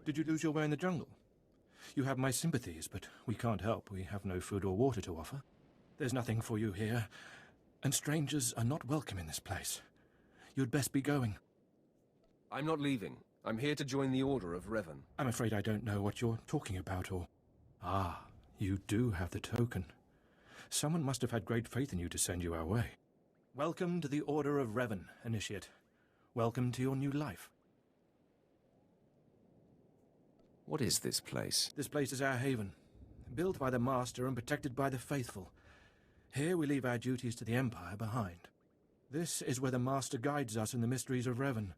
Did you lose your way in the jungle? You have my sympathies, but we can't help. We have no food or water to offer. There's nothing for you here, and strangers are not welcome in this place. You'd best be going. I'm not leaving. I'm here to join the Order of Revan. I'm afraid I don't know what you're talking about, or... Ah, you do have the token. Someone must have had great faith in you to send you our way. Welcome to the Order of Revan, Initiate. Welcome to your new life. What is this place? This place is our haven, built by the Master and protected by the faithful. Here we leave our duties to the Empire behind. This is where the Master guides us in the mysteries of Revan,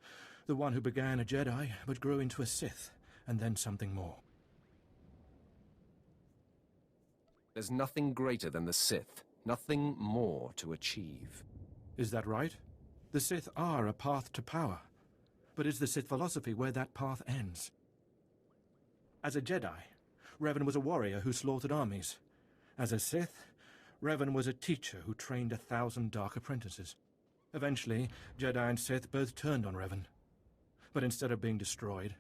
the one who began a Jedi but grew into a Sith, and then something more. There's nothing greater than the Sith, nothing more to achieve. Is that right? The Sith are a path to power, but is the Sith philosophy where that path ends? As a Jedi, Revan was a warrior who slaughtered armies. As a Sith, Revan was a teacher who trained 1,000 dark apprentices. Eventually, Jedi and Sith both turned on Revan. But instead of being destroyed,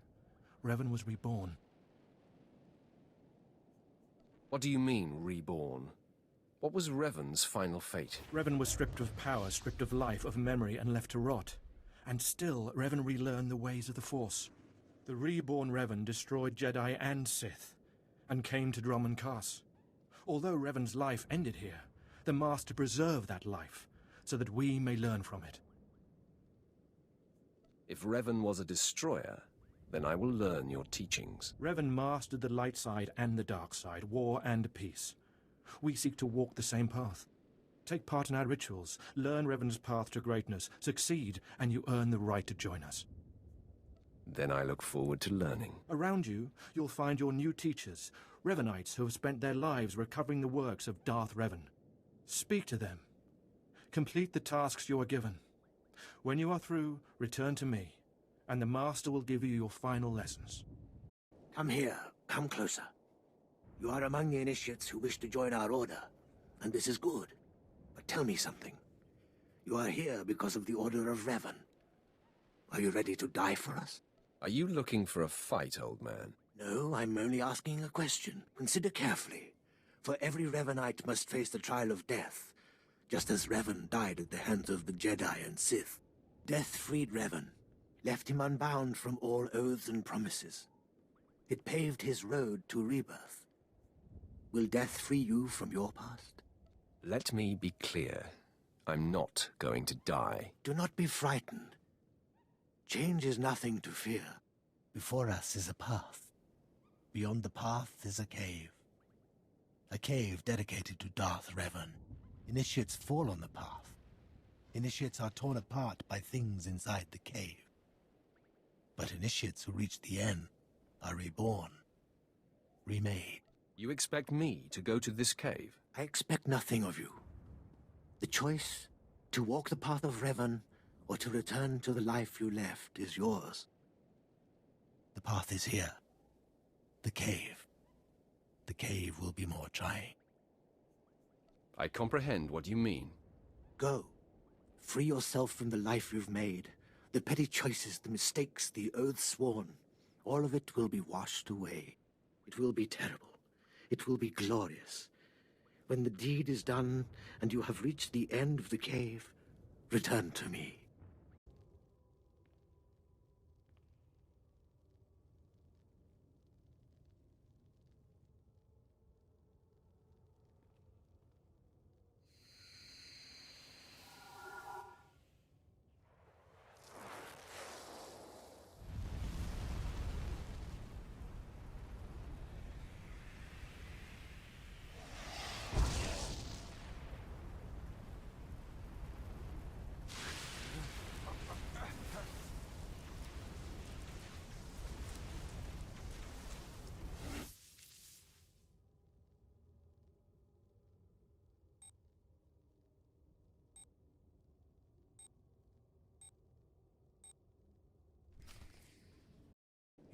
Revan was reborn. What do you mean, reborn? What was Revan's final fate? Revan was stripped of power, stripped of life, of memory, and left to rot. And still, Revan relearned the ways of the Force. The reborn Revan destroyed Jedi and Sith, and came to Dromund Kaas. Although Revan's life ended here, the Master preserved that life, so that we may learn from it. If Revan was a destroyer, then I will learn your teachings. Revan mastered the light side and the dark side, war and peace. We seek to walk the same path. Take part in our rituals, learn Revan's path to greatness, succeed, and you earn the right to join us. Then I look forward to learning. Around you, you'll find your new teachers, Revanites who have spent their lives recovering the works of Darth Revan. Speak to them. Complete the tasks you are given. When you are through, return to me, and the Master will give you your final lessons. Come here. Come closer. You are among the initiates who wish to join our order, and this is good. But tell me something. You are here because of the Order of Revan. Are you ready to die for us? Are you looking for a fight, old man? No, I'm only asking a question. Consider carefully. For every Revanite must face the trial of death, just as Revan died at the hands of the Jedi and Sith. Death freed Revan, left him unbound from all oaths and promises. It paved his road to rebirth. Will death free you from your past? Let me be clear. I'm not going to die. Do not be frightened. Change is nothing to fear. Before us is a path. Beyond the path is a cave. A cave dedicated to Darth Revan. Initiates fall on the path. Initiates are torn apart by things inside the cave. But initiates who reach the end are reborn, remade. You expect me to go to this cave? I expect nothing of you. The choice to walk the path of Revan or to return to the life you left is yours. The path is here. The cave. The cave will be more trying. I comprehend what you mean. Go. Free yourself from the life you've made. The petty choices, the mistakes, the oaths sworn. All of it will be washed away. It will be terrible. It will be glorious. When the deed is done and you have reached the end of the cave, return to me.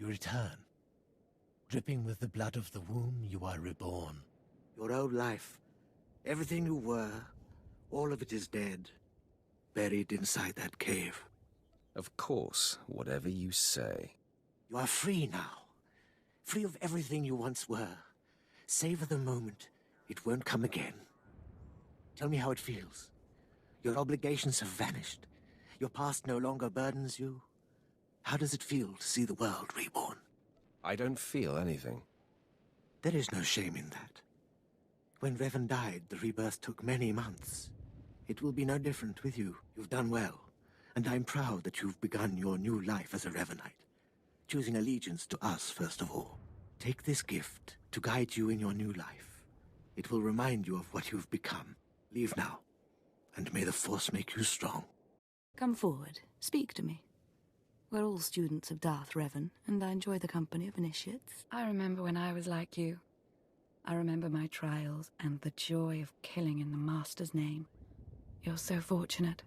You return. Dripping with the blood of the womb, you are reborn. Your old life, everything you were, all of it is dead, buried inside that cave. Of course, whatever you say. You are free now, free of everything you once were. Savor the moment. It won't come again. Tell me how it feels. Your obligations have vanished. Your past no longer burdens you. How does it feel to see the world reborn? I don't feel anything. There is no shame in that. When Revan died, the rebirth took many months. It will be no different with you. You've done well, and I'm proud that you've begun your new life as a Revanite, choosing allegiance to us first of all. Take this gift to guide you in your new life. It will remind you of what you've become. Leave now, and may the Force make you strong. Come forward. Speak to me. We're all students of Darth Revan, and I enjoy the company of initiates. I remember when I was like you. I remember my trials and the joy of killing in the Master's name. You're so fortunate.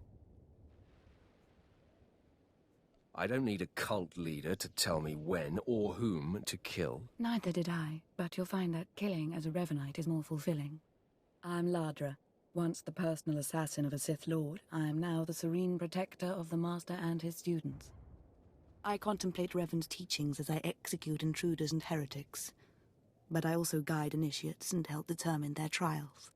I don't need a cult leader to tell me when or whom to kill. Neither did I, but you'll find that killing as a Revanite is more fulfilling. I'm Ladra. Once the personal assassin of a Sith Lord, I am now the serene protector of the Master and his students. I contemplate Revan's teachings as I execute intruders and heretics, but I also guide initiates and help determine their trials.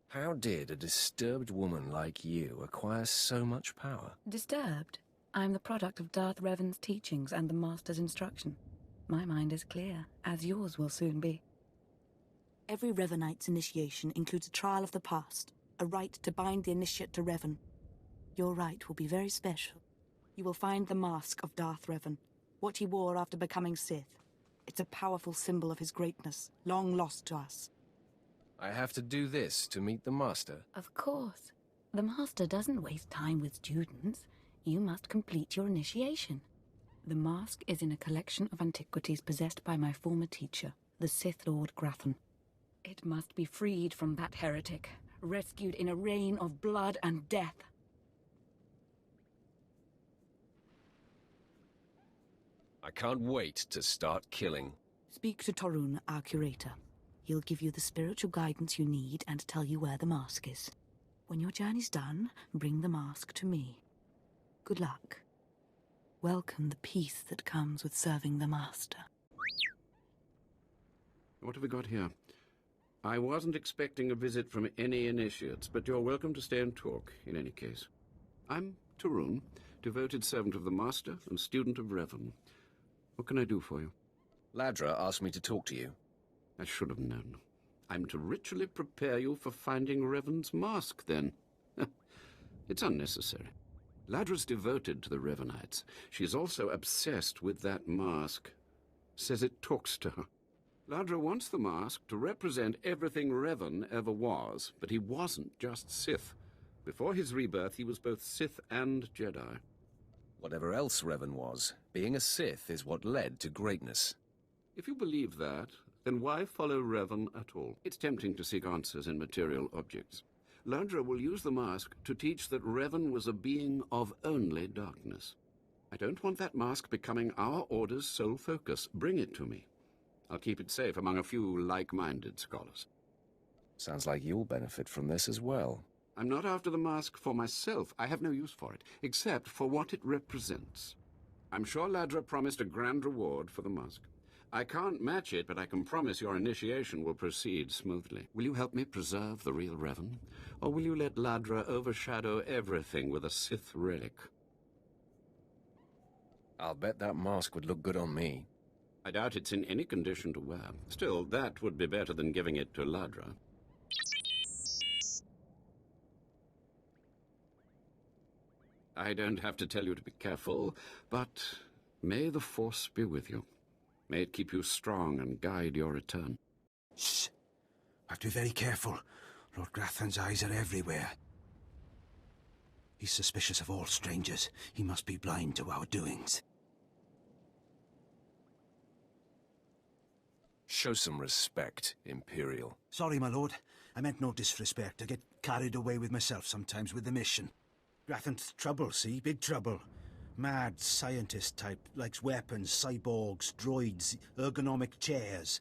How did a disturbed woman like you acquire so much power? Disturbed? I'm the product of Darth Revan's teachings and the Master's instruction. My mind is clear, as yours will soon be. Every Revanite's initiation includes a trial of the past, a rite to bind the initiate to Revan. Your rite will be very special. You will find the mask of Darth Revan, what he wore after becoming Sith. It's a powerful symbol of his greatness, long lost to us. I have to do this to meet the Master? Of course. The Master doesn't waste time with students. You must complete your initiation. The mask is in a collection of antiquities possessed by my former teacher, the Sith Lord Grathan. It must be freed from that heretic, rescued in a rain of blood and death. I can't wait to start killing. Speak to Torun, our curator. He'll give you the spiritual guidance you need and tell you where the mask is. When your journey's done, bring the mask to me. Good luck. Welcome the peace that comes with serving the Master. What have we got here? I wasn't expecting a visit from any initiates, but you're welcome to stay and talk, in any case. I'm Torun, devoted servant of the Master and student of Revan. What can I do for you? Ladra asked me to talk to you. I should have known. I'm to ritually prepare you for finding Revan's mask, then. It's unnecessary. Ladra's devoted to the Revanites. She's also obsessed with that mask. Says it talks to her. Ladra wants the mask to represent everything Revan ever was, but he wasn't just Sith. Before his rebirth, he was both Sith and Jedi. Whatever else Revan was, being a Sith is what led to greatness. If you believe that, then why follow Revan at all? It's tempting to seek answers in material objects. Ladra will use the mask to teach that Revan was a being of only darkness. I don't want that mask becoming our Order's sole focus. Bring it to me. I'll keep it safe among a few like-minded scholars. Sounds like you'll benefit from this as well. I'm not after the mask for myself. I have no use for it, except for what it represents. I'm sure Ladra promised a grand reward for the mask. I can't match it, but I can promise your initiation will proceed smoothly. Will you help me preserve the real Revan? Or will you let Ladra overshadow everything with a Sith relic? I'll bet that mask would look good on me. I doubt it's in any condition to wear. Still, that would be better than giving it to Ladra. I don't have to tell you to be careful, but may the Force be with you. May it keep you strong and guide your return. Shh! Have to be very careful. Lord Grathan's eyes are everywhere. He's suspicious of all strangers. He must be blind to our doings. Show some respect, Imperial. Sorry, my lord. I meant no disrespect. I get carried away with myself sometimes with the mission. Grathan's trouble, see? Big trouble. Mad scientist type, likes weapons, cyborgs, droids, ergonomic chairs.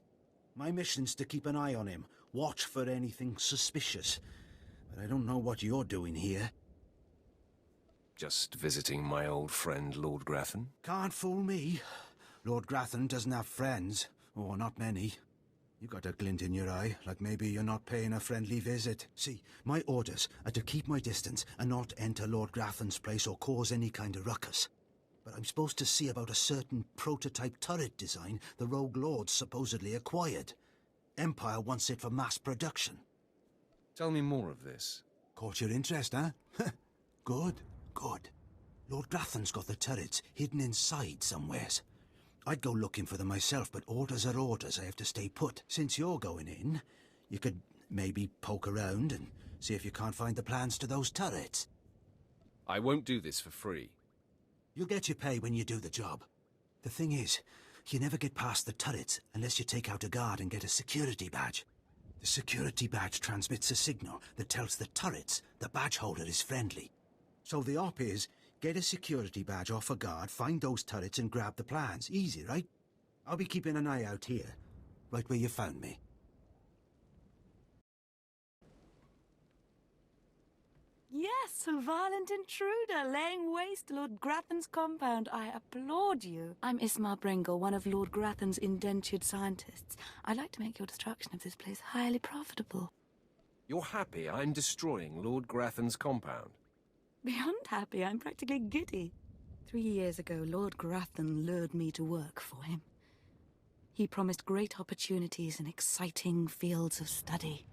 My mission's to keep an eye on him, watch for anything suspicious. But I don't know what you're doing here. Just visiting my old friend, Lord Grathan. Can't fool me. Lord Grathan doesn't have friends, Oh, not many. You got a glint in your eye, like maybe you're not paying a friendly visit. See, my orders are to keep my distance and not enter Lord Grafton's place or cause any kind of ruckus. But I'm supposed to see about a certain prototype turret design the Rogue Lords supposedly acquired. Empire wants it for mass production. Tell me more of this. Caught your interest, huh? Good, good. Lord Grafton's got the turrets hidden inside somewheres. I'd go looking for them myself, but orders are orders. I have to stay put. Since you're going in, you could maybe poke around and see if you can't find the plans to those turrets. I won't do this for free. You'll get your pay when you do the job. The thing is, you never get past the turrets unless you take out a guard and get a security badge. The security badge transmits a signal that tells the turrets the badge holder is friendly. So the op is, get a security badge off a guard, find those turrets and grab the plans. Easy, right? I'll be keeping an eye out here, right where you found me. Yes, a violent intruder, laying waste to Lord Grafton's compound. I applaud you. I'm Ismar Brengel, one of Lord Grafton's indentured scientists. I'd like to make your destruction of this place highly profitable. You're happy I'm destroying Lord Grafton's compound? Beyond happy, I'm practically giddy. 3 years ago, Lord Grafton lured me to work for him. He promised great opportunities and exciting fields of study.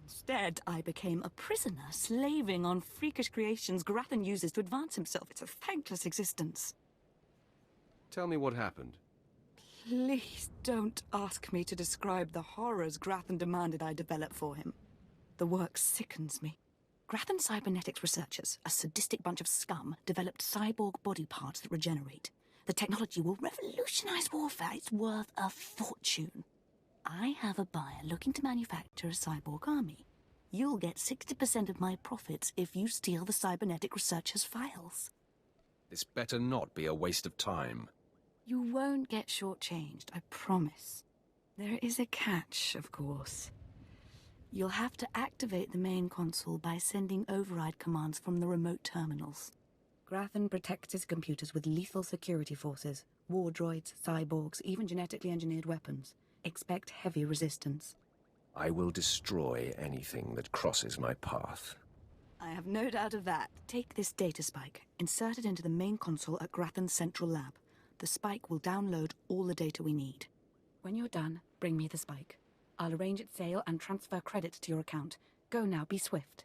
Instead, I became a prisoner, slaving on freakish creations Grafton uses to advance himself. It's a thankless existence. Tell me what happened. Please don't ask me to describe the horrors Grafton demanded I develop for him. The work sickens me. Grafton cybernetics researchers, a sadistic bunch of scum, developed cyborg body parts that regenerate. The technology will revolutionize warfare. It's worth a fortune. I have a buyer looking to manufacture a cyborg army. You'll get 60% of my profits if you steal the cybernetic researchers' files. This better not be a waste of time. You won't get shortchanged, I promise. There is a catch, of course. You'll have to activate the main console by sending override commands from the remote terminals. Grafton protects his computers with lethal security forces, war droids, cyborgs, even genetically engineered weapons. Expect heavy resistance. I will destroy anything that crosses my path. I have no doubt of that. Take this data spike, insert it into the main console at Grafton's central lab. The spike will download all the data we need. When you're done, bring me the spike. I'll arrange its sale and transfer credits to your account. Go now, be swift.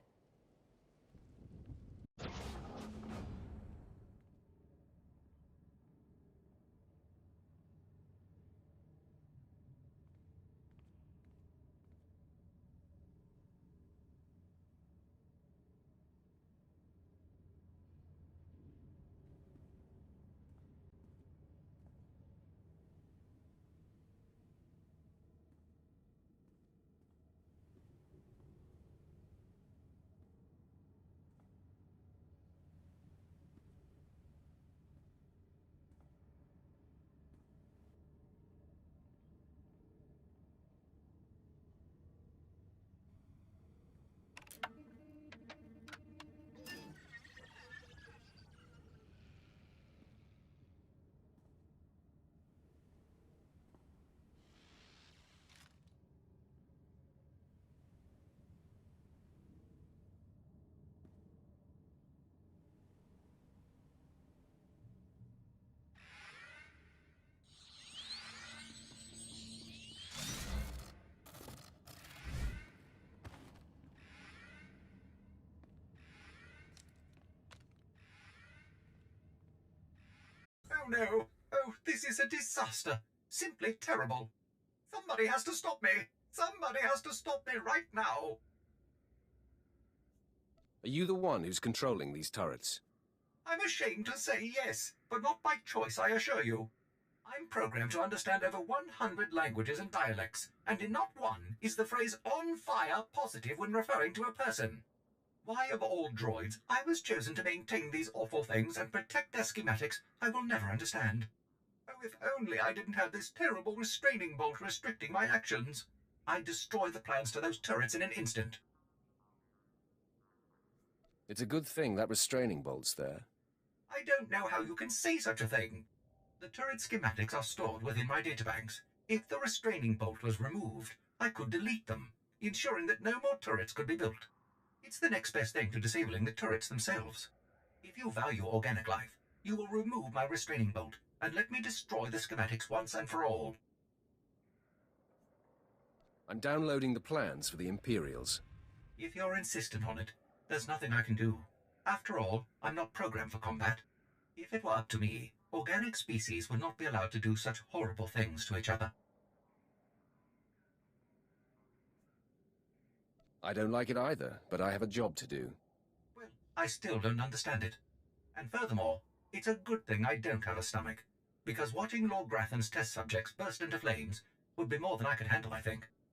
Oh no! Oh, this is a disaster! Simply terrible! Somebody has to stop me! Somebody has to stop me right now! Are you the one who's controlling these turrets? I'm ashamed to say yes, but not by choice, I assure you. I'm programmed to understand over 100 languages and dialects, and in not one is the phrase on fire positive when referring to a person. Why, of all droids, I was chosen to maintain these awful things and protect their schematics, I will never understand. Oh, if only I didn't have this terrible restraining bolt restricting my actions. I'd destroy the plans to those turrets in an instant. It's a good thing that restraining bolt's there. I don't know how you can say such a thing. The turret schematics are stored within my databanks. If the restraining bolt was removed, I could delete them, ensuring that no more turrets could be built. It's the next best thing to disabling the turrets themselves. If you value organic life, you will remove my restraining bolt and let me destroy the schematics once and for all. I'm downloading the plans for the Imperials. If you're insistent on it, there's nothing I can do. After all, I'm not programmed for combat. If it were up to me, organic species would not be allowed to do such horrible things to each other. I don't like it either, but I have a job to do. Well, I still don't understand it. And furthermore, it's a good thing I don't have a stomach, because watching Lord Grathan's test subjects burst into flames would be more than I could handle, I think.